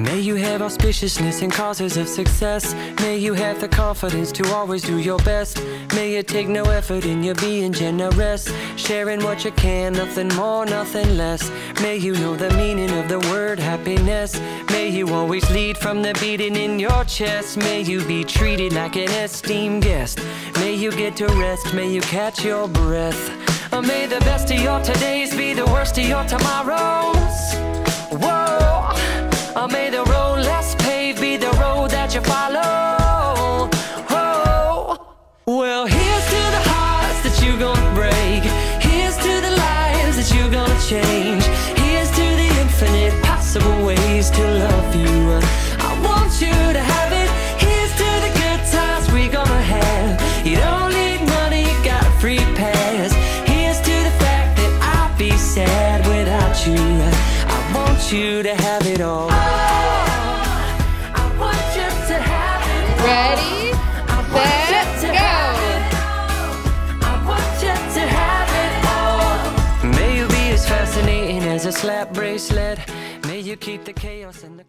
May you have auspiciousness and causes of success. May you have the confidence to always do your best. May you take no effort in your being generous, sharing what you can, nothing more, nothing less. May you know the meaning of the word happiness. May you always lead from the beating in your chest. May you be treated like an esteemed guest. May you get to rest, may you catch your breath. May the best of your todays be the worst of your tomorrows. Whoa. May the road less paved be the road that you follow. Oh. Well, here's to the hearts that you're gonna break. Here's to the lives that you're gonna change. Here's to the infinite possible ways to love you. I want you to have it. Here's to the good times we're gonna have. You don't need money, you got a free pass. Here's to the fact that I'll be sad without you. I want you to have it all. Ready, set, go! I want you to have it all. May you be as fascinating as a slap bracelet. May you keep the chaos and the